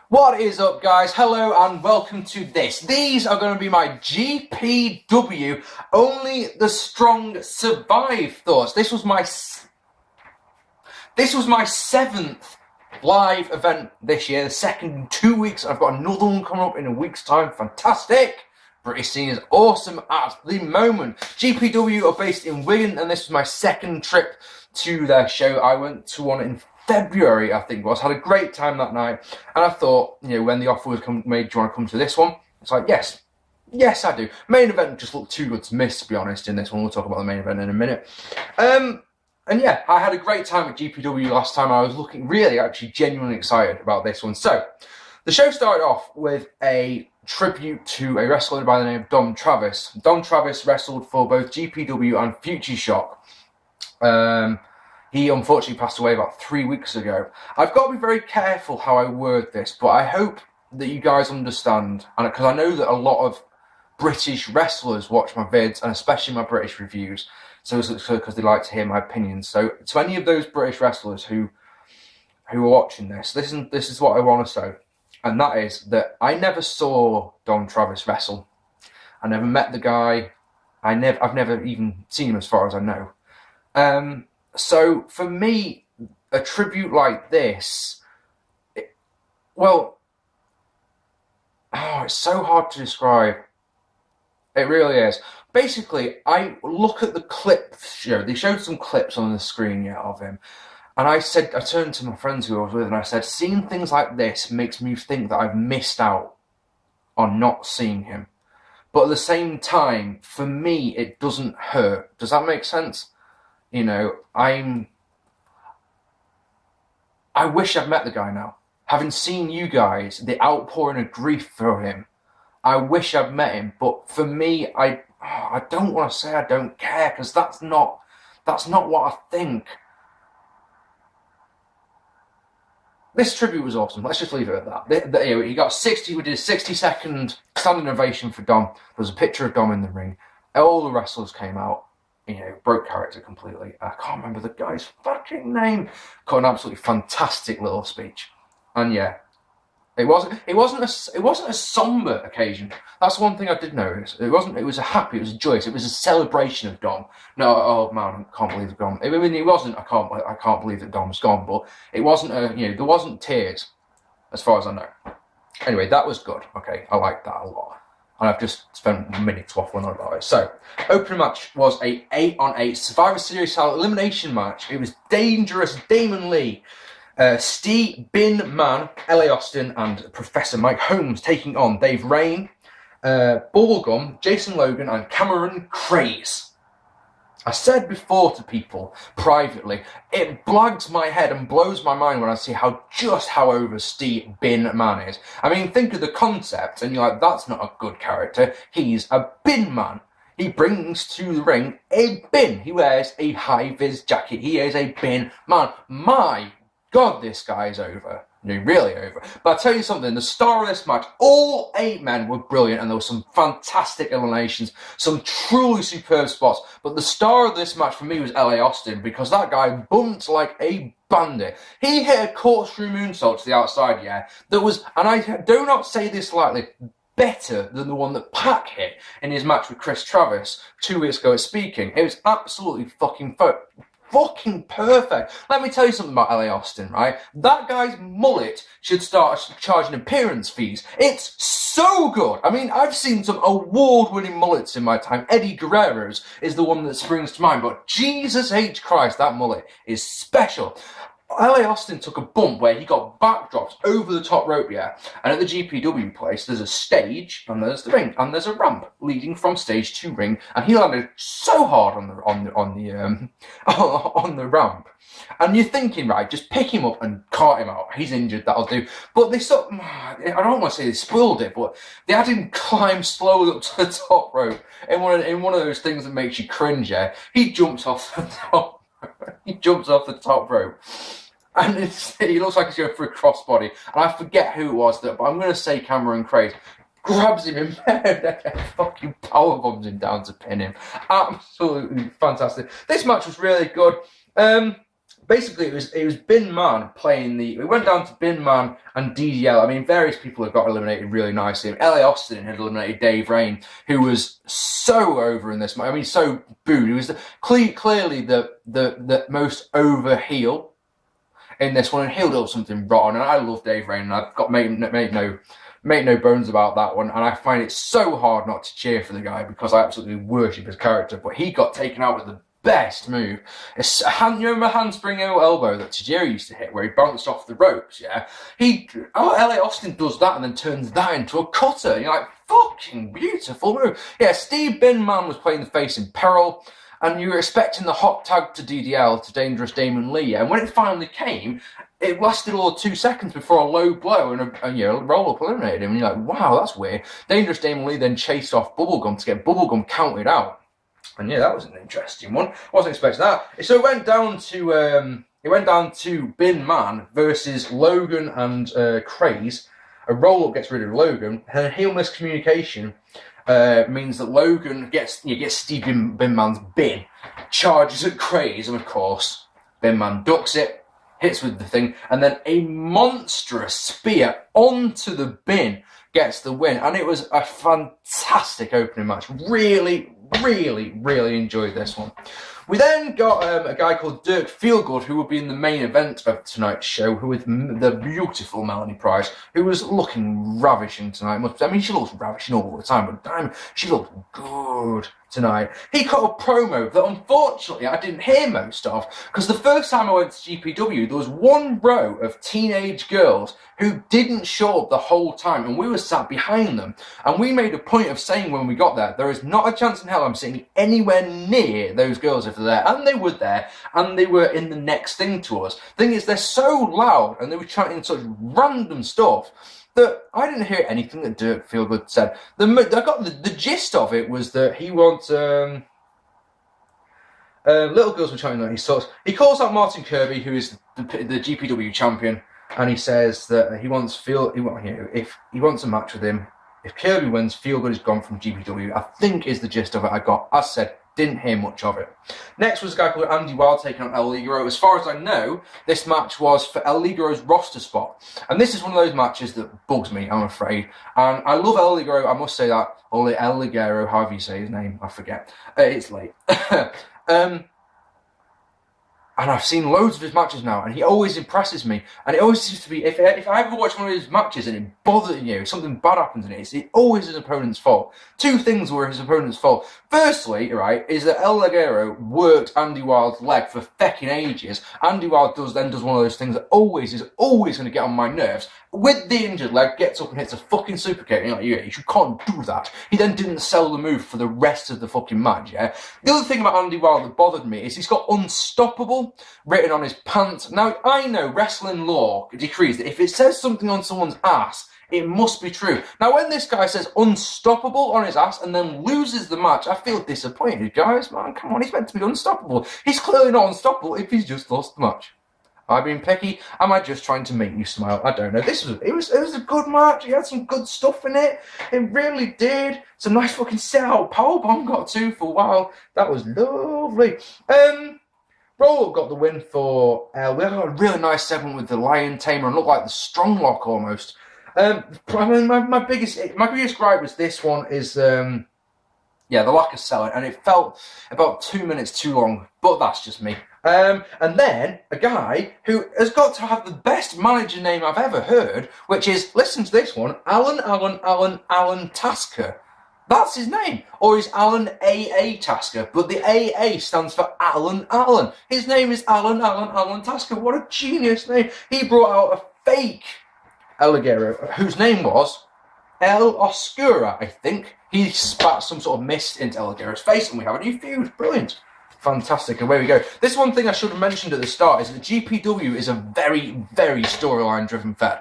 What is up, guys? Hello and welcome to this. These are going to be my GPW Only the Strong Survive thoughts. This was my seventh live event this year, the second in 2 weeks. I've got another one coming up in a week's time. Fantastic. British scene is awesome at the moment. GPW are based in Wigan, and this was my second trip to their show. I went to one in February, I think it was. Had a great time that night, and I thought, when the offer was made, do you want to come to this one? It's like, yes, I do. Main event just looked too good to miss, to be honest, in this one. We'll talk about the main event in a minute. And yeah, I had a great time at GPW last time. I was looking really, actually, genuinely excited about this one. So, the show started off with a tribute to a wrestler by the name of Dom Travis. Dom Travis wrestled for both GPW and Future Shock. He unfortunately passed away about 3 weeks ago. I've got to be very careful how I word this, but I hope that you guys understand, and because I know that a lot of British wrestlers watch my vids, and especially my British reviews, so because they like to hear my opinions. So to any of those British wrestlers who are watching this, this is what I want to say, and that is that I never saw Dom Travis wrestle. I never met the guy. I've never even seen him as far as I know. So for me, a tribute like this, it's so hard to describe. It really is. Basically, I look at the clip show. They showed some clips on the screen of him. And I turned to my friends who I was with and I said, seeing things like this makes me think that I've missed out on not seeing him. But at the same time, for me, it doesn't hurt. Does that make sense? I wish I'd met the guy now. Having seen you guys, the outpouring of grief for him, I wish I'd met him. But for me, I don't want to say I don't care, because that's not what I think. This tribute was awesome. Let's just leave it at that. He got 60. We did a 60-second standing ovation for Dom. There was a picture of Dom in the ring. All the wrestlers came out. Broke character completely. I can't remember the guy's fucking name. Got an absolutely fantastic little speech, and yeah, it wasn't a somber occasion. That's one thing I did notice. It was a happy. It was a joyous. It was a celebration of Dom. No, oh man, I can't believe Dom. I mean, it wasn't. I can't believe that Dom's gone. But it wasn't there wasn't tears, as far as I know. Anyway, that was good. Okay, I liked that a lot. And I've just spent minutes waffling on about it. So, opening match was a 8-on-8 Survivor Series style elimination match. It was Dangerous Damon Lee, Steve Bin Man, LA Austin, and Professor Mike Holmes taking on Dave Rain, Bubblegum, Jason Logan, and Cameron Craze. I said before to people privately, it blags my head and blows my mind when I see how over Steve Bin Man is. I mean, think of the concept, and you're like, that's not a good character. He's a bin man. He brings to the ring a bin. He wears a high-vis jacket. He is a bin man. My God, this guy is over. Really over. But I'll tell you something, the star of this match, all 8 men were brilliant, and there were some fantastic eliminations, some truly superb spots. But the star of this match for me was LA Austin, because that guy bumped like a bandit. He hit a corkscrew moonsault to the outside, that was, and I do not say this lightly, better than the one that Pac hit in his match with Chris Travis 2 weeks ago at Speaking. It was absolutely fucking perfect. Let me tell you something about LA Austin, right? That guy's mullet should start charging appearance fees. It's so good. I mean, I've seen some award-winning mullets in my time. Eddie Guerrero's is the one that springs to mind, but Jesus H. Christ, that mullet is special. LA Austin took a bump where he got backdrops over the top rope, and at the GPW place, there's a stage, and there's the ring, and there's a ramp leading from stage to ring, and he landed so hard on the ramp. And you're thinking, right, just pick him up and cart him out. He's injured, that'll do. But they I don't want to say they spoiled it, but they had him climb slowly up to the top rope in one of those things that makes you cringe. He jumps off the top. He jumps off the top rope, and he looks like he's going for a crossbody. And I forget who it was, but I'm going to say Cameron Craze grabs him in bed and fucking powerbombs him down to pin him. Absolutely fantastic. This match was really good. basically, it was Bin Man playing the. It went down to Bin Man and DDL. I mean, various people have got eliminated really nicely. LA Austin had eliminated Dave Rain, who was so over in this match. I mean, so booed. He was clearly the most over heel in this one, and he'll do something rotten. And I love Dave Rain, and I've got make no bones about that one. And I find it so hard not to cheer for the guy because I absolutely worship his character. But he got taken out with the best move. You remember handspring elbow that Tajiri used to hit where he bounced off the ropes, yeah? LA Austin does that and then turns that into a cutter. You're like, fucking beautiful move. Yeah, Steve Bin Man was playing the face in peril, and you were expecting the hot tag to DDL, to Dangerous Damon Lee, yeah? And when it finally came, it lasted all of 2 seconds before a low blow and a roll-up eliminated him. And you're like, wow, that's weird. Dangerous Damon Lee then chased off Bubblegum to get Bubblegum counted out. And yeah, that was an interesting one. Wasn't expecting that. So it went down to Bin Man versus Logan and Craze. A roll-up gets rid of Logan. Her heel miscommunication means that Logan gets Steve Bin Man's bin, charges at Craze, and of course, Bin Man ducks it, hits with the thing, and then a monstrous spear onto the bin gets the win. And it was a fantastic opening match. Really enjoyed this one. We then got a guy called Dirk Feelgood, who would be in the main event of tonight's show, who with the beautiful Melanie Price, who was looking ravishing tonight. I mean, she looks ravishing all the time, but damn, she looked good tonight. He cut a promo that unfortunately I didn't hear most of, because the first time I went to GPW, there was one row of teenage girls who didn't show up the whole time, and we were sat behind them. And we made a point of saying when we got there is not a chance in hell I'm sitting anywhere near those girls if they're there. And they were there, and they were in the next thing to us. Thing is, they're so loud, and they were chanting such random stuff that I didn't hear anything that Dirk Feelgood said. I got the gist of it was that he wants little girls were chanting that he sucks. He calls out Martin Kirby, who is the GPW champion, and he says that he wants if he wants a match with him. If Kirby wins, Feelgood is gone from GPW. I think is the gist of it I got. As said, didn't hear much of it. Next was a guy called Andy Wild taking on El Ligero. As far as I know, this match was for El Ligero's roster spot. And this is one of those matches that bugs me, I'm afraid. And I love El Ligero, I must say that. Or El Ligero, however you say his name, I forget. It's late. And I've seen loads of his matches now, and he always impresses me. And it always seems to be, if I ever watch one of his matches and it bothers something bad happens in it, it's always his opponent's fault. Two things were his opponent's fault. Firstly, right, is that El Ligero worked Andy Wild's leg for fecking ages. Andy Wild then does one of those things that is always going to get on my nerves. With the injured leg, gets up and hits a fucking super kick. And you're like, you can't do that. He then didn't sell the move for the rest of the fucking match, yeah? The other thing about Andy Wild that bothered me is he's got unstoppable written on his pants. Now, I know wrestling law decrees that if it says something on someone's ass, it must be true. Now, when this guy says unstoppable on his ass and then loses the match, I feel disappointed, guys. Man, come on, he's meant to be unstoppable. He's clearly not unstoppable if he's just lost the match. Am I being picky? Am I just trying to make you smile? I don't know. It was a good match. He had some good stuff in it. It really did. Some nice fucking set-out powerbomb got to for a while. That was lovely. Roll got the win for El. We had a really nice segment with the Lion Tamer and looked like the Strong Lock almost. I mean, my biggest gripe was this one is the lack of selling, and it felt about 2 minutes too long. But that's just me. And then a guy who has got to have the best manager name I've ever heard, which is, listen to this one, Alan Tasker. That's his name. Or is Alan A.A. Tasker, but the A.A. stands for Alan. His name is Alan Tasker. What a genius name. He brought out a fake El Ligero, whose name was El Oscura, I think. He spat some sort of mist into El Ligero's face, and we have a new feud. Brilliant. Fantastic, away we go. This one thing I should have mentioned at the start is that GPW is a very, very storyline-driven fed.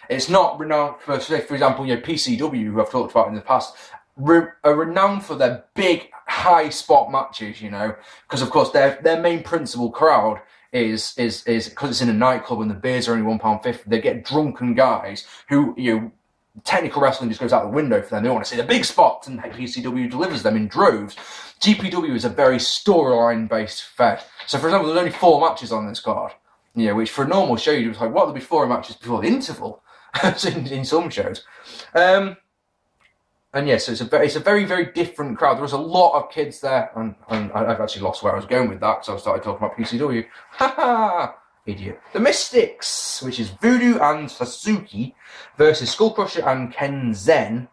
It's not renowned for, say, for example, PCW, who I've talked about in the past, are renowned for their big, high-spot matches, because, of course, their main principal crowd is because it's in a nightclub and the beers are only £1.50, they get drunken guys who, technical wrestling just goes out the window for them. They want to see the big spots, and PCW delivers them in droves. GPW is a very storyline-based fed. So, for example, there's only 4 matches on this card, which for a normal show, you'd be like, what, there'll be 4 matches before the interval in some shows. And yes, so it's a very, very different crowd. There was a lot of kids there, and I've actually lost where I was going with that, because I started talking about PCW. Ha! Idiot. The Mystics, which is Voodoo and Sasuke versus Skullcrusher and Kenzen.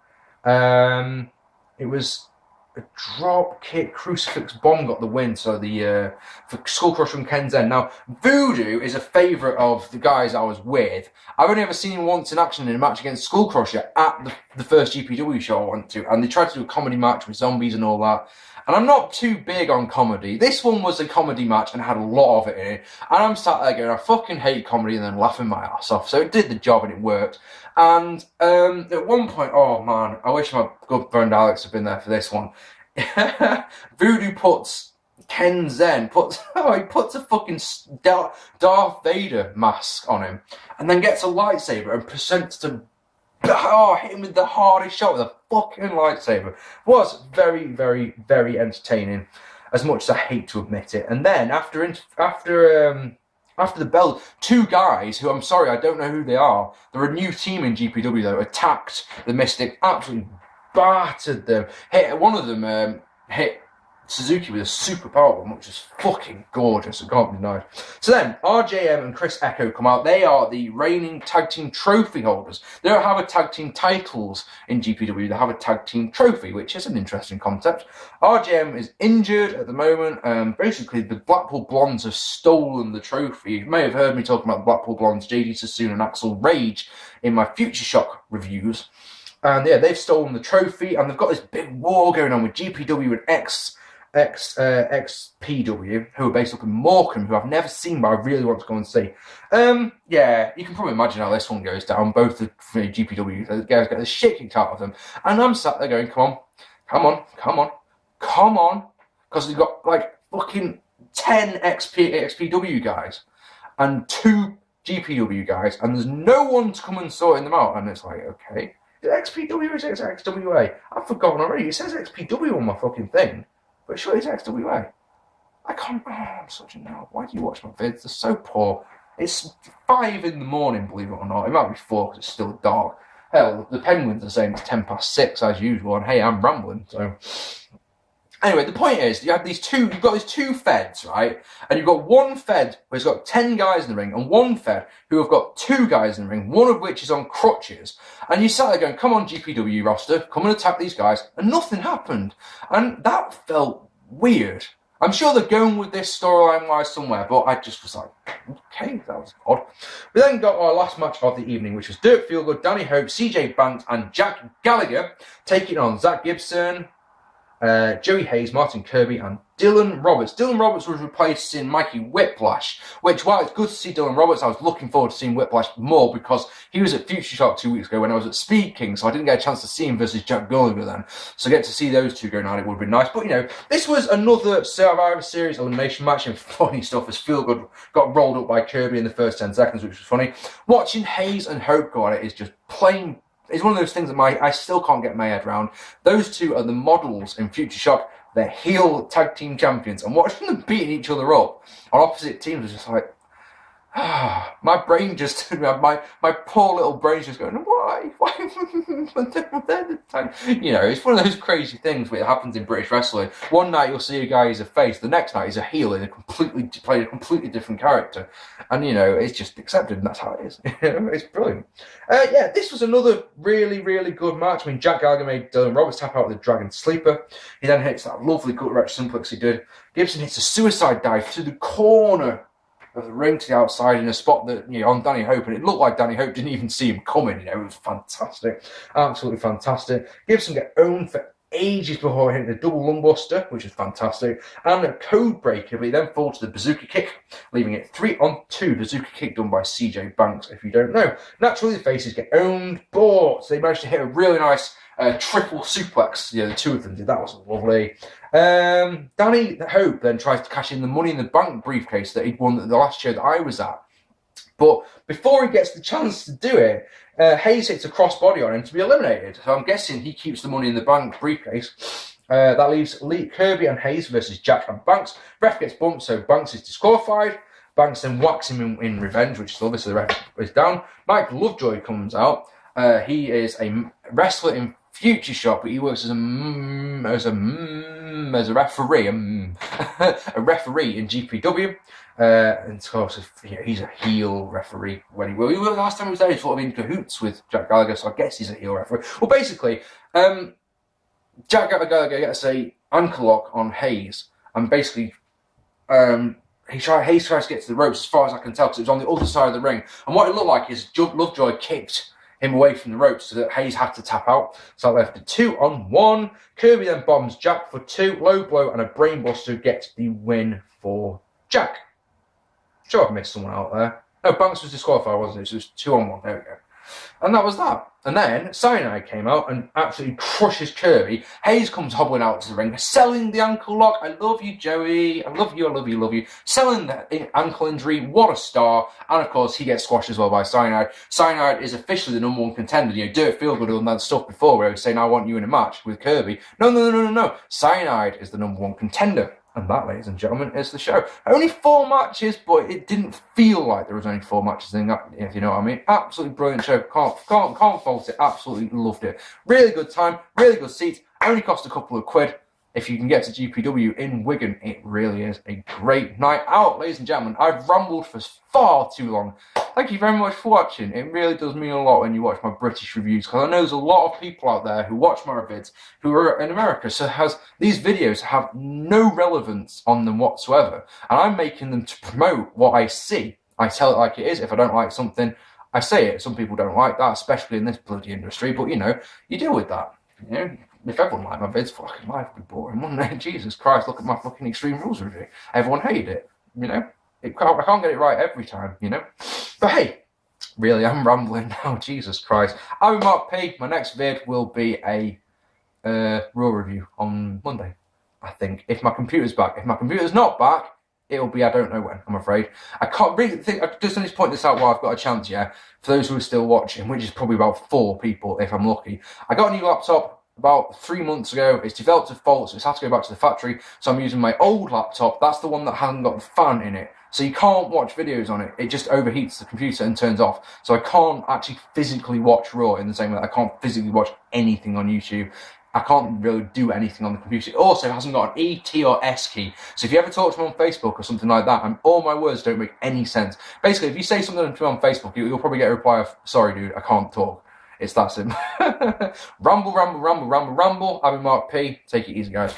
It was a drop kick crucifix bomb got the win, so the for Skullcrusher and Kenzen. Now, Voodoo is a favourite of the guys I was with. I've only ever seen him once in action in a match against Skullcrusher at the first GPW show I went to, and they tried to do a comedy match with zombies and all that. And I'm not too big on comedy. This one was a comedy match and had a lot of it in it. And I'm sat there going, I fucking hate comedy, and then laughing my ass off. So it did the job and it worked. And at one point, oh man, I wish my good friend Alex had been there for this one. Voodoo puts Kenzen, he puts a fucking Darth Vader mask on him. And then gets a lightsaber and presents to hit him with the hardest shot with a fucking lightsaber. Was very, very, very entertaining, as much as I hate to admit it. And then after the bell, 2 guys who, I'm sorry, I don't know who they are. They're a new team in GPW though. Attacked the Mystic, absolutely battered them. One of them hit Suzuki with a super power one, which is fucking gorgeous. It can't be denied. So then, RJM and Chris Echo come out. They are the reigning tag team trophy holders. They don't have a tag team titles in GPW. They have a tag team trophy, which is an interesting concept. RJM is injured at the moment. Basically, the Blackpool Blondes have stolen the trophy. You may have heard me talking about the Blackpool Blondes, JD Sassoon and Axel Rage, in my Future Shock reviews. And yeah, they've stolen the trophy, and they've got this big war going on with GPW and XPW, who are based up in Morecambe, who I've never seen, but I really want to go and see. Yeah, you can probably imagine how this one goes down. Both the GPW the guys get the shit kicked out of them, and I'm sat there going, come on, because we've got like fucking 10 XPW guys and 2 GPW guys, and there's no one to come and sorting them out, and it's like, okay, is it XPW or is it XWA? I've forgotten already. It says XPW on my fucking thing. But surely it's XWA. I can't. Oh, I'm such a nerd. Why do you watch my vids? They're so poor. It's 5 in the morning, believe it or not. It might be 4 because it's still dark. Hell, the Penguins are saying it's 6:10 as usual, and hey, I'm rambling. So anyway, the point is, you've got these 2 feds, right? And you've got one fed who's got 10 guys in the ring, and one fed who have got 2 guys in the ring, one of which is on crutches. And you sat there going, come on, GPW roster, come and attack these guys. And nothing happened. And that felt weird. I'm sure they're going with this storyline-wise somewhere, but I just was like, okay, that was odd. We then got our last match of the evening, which was Dirt Feelgood, Danny Hope, CJ Banks, and Jack Gallagher taking on Zach Gibson, Joey Hayes, Martin Kirby, and Dylan Roberts. Dylan Roberts was replacing Mikey Whiplash, which, while it's good to see Dylan Roberts, I was looking forward to seeing Whiplash more because he was at Future Shock 2 weeks ago when I was at Speed King, so I didn't get a chance to see him versus Jack Gallagher then. So get to see those 2 going on, it would have been nice. But, this was another Survivor Series elimination match, and funny stuff as Feelgood got rolled up by Kirby in the first 10 seconds, which was funny. Watching Hayes and Hope go at it is just plain. It's one of those things that I still can't get my head around. Those 2 are the models in Future Shock. They're heel tag team champions. And watching them beating each other up on opposite teams was just like, my brain just, my poor little brain's just going, why? It's one of those crazy things where it happens in British wrestling. One night you'll see a guy who's a face, the next night he's a heel in playing a completely different character. And, it's just accepted, and that's how it is. It's brilliant. This was another really, really good match. I mean, Jack Gallagher made Dylan Roberts tap out with the Dragon Sleeper. He then hits that lovely gut wrench simplex he did. Gibson hits a suicide dive to the corner of the ring to the outside in a spot that, on Danny Hope, and it looked like Danny Hope didn't even see him coming, it was fantastic. Absolutely fantastic. Gibson get owned for ages before hitting the double lungbuster, which is fantastic, and a code breaker, but he then falls to the bazooka kick, leaving it 3-on-2 bazooka kick done by CJ Banks, if you don't know. Naturally, the faces get owned, but they managed to hit a really nice triple suplex. The 2 of them did. That was lovely. Danny Hope then tries to cash in the Money in the Bank briefcase that he'd won at the last show that I was at. But before he gets the chance to do it, Hayes hits a crossbody on him to be eliminated. So I'm guessing he keeps the Money in the Bank briefcase. That leaves Kirby and Hayes versus Jack and Banks. Ref gets bumped, so Banks is disqualified. Banks then whacks him in revenge, which is obviously the ref is down. Mike Lovejoy comes out. He is a wrestler in Future Shock, but he works as a referee, a referee in GPW. And of course, he's a heel referee when he will. Last time he was there, he was sort of in cahoots with Jack Gallagher, so I guess he's a heel referee. Well, basically, Jack Gallagher gets a ankle lock on Hayes, and basically, Hayes tries to get to the ropes as far as I can tell, because it was on the other side of the ring. And what it looked like is Lovejoy kicked him away from the ropes so that Hayes had to tap out. So that left a 2-on-1. Kirby then bombs Jack for 2, low blow and a brainbuster gets the win for Jack. Sure, I've missed someone out there. No, Banks was disqualified, wasn't it? So it was 2-on-1. There we go. And that was that. And then Cyanide came out and absolutely crushes Kirby. Hayes comes hobbling out to the ring, selling the ankle lock. I love you, Joey. I love you, I love you, love you. Selling the ankle injury. What a star. And of course, he gets squashed as well by Cyanide. Cyanide is officially the #1 contender. You know, Dirt Feelgood and that stuff before where he was saying, I want you in a match with Kirby. No. Cyanide is the #1 contender. And that, ladies and gentlemen, is the show. Only 4 matches, but it didn't feel like there was only 4 matches in that, if you know what I mean. Absolutely brilliant show. Can't fault it. Absolutely loved it. Really good time. Really good seats. Only cost a couple of quid. If you can get to GPW in Wigan, it really is a great night out, ladies and gentlemen. I've rambled for far too long. Thank you very much for watching. It really does mean a lot when you watch my British reviews, because I know there's a lot of people out there who watch my vids who are in America, so these videos have no relevance on them whatsoever, and I'm making them to promote what I see. I tell it like it is. If I don't like something, I say it. Some people don't like that, especially in this bloody industry, but you know, you deal with that. You know, if everyone liked my vids, fucking life would be boring, wouldn't it? Jesus Christ, look at my fucking Extreme Rules review. Everyone hated it, you know? I can't get it right every time, you know? But hey, really, I'm rambling now, Jesus Christ. I'm Mark P. My next vid will be a Raw review on Monday, I think. If my computer's back. If my computer's not back, it'll be I don't know when, I'm afraid. I can't really think, I just need to point this out while I've got a chance, yeah? For those who are still watching, which is probably about 4 people, if I'm lucky. I got a new laptop about 3 months ago. It's developed a fault, so it's had to go back to the factory. So I'm using my old laptop. That's the one that hasn't got the fan in it. So you can't watch videos on it. It just overheats the computer and turns off. So I can't actually physically watch Raw in the same way that I can't physically watch anything on YouTube. I can't really do anything on the computer. It also hasn't got an E, T, or S key. So if you ever talk to me on Facebook or something like that, and all my words don't make any sense. Basically, if you say something to me on Facebook, you'll probably get a reply of, sorry, dude, I can't talk. It's that simple. Ramble. I've been Mark P. Take it easy, guys.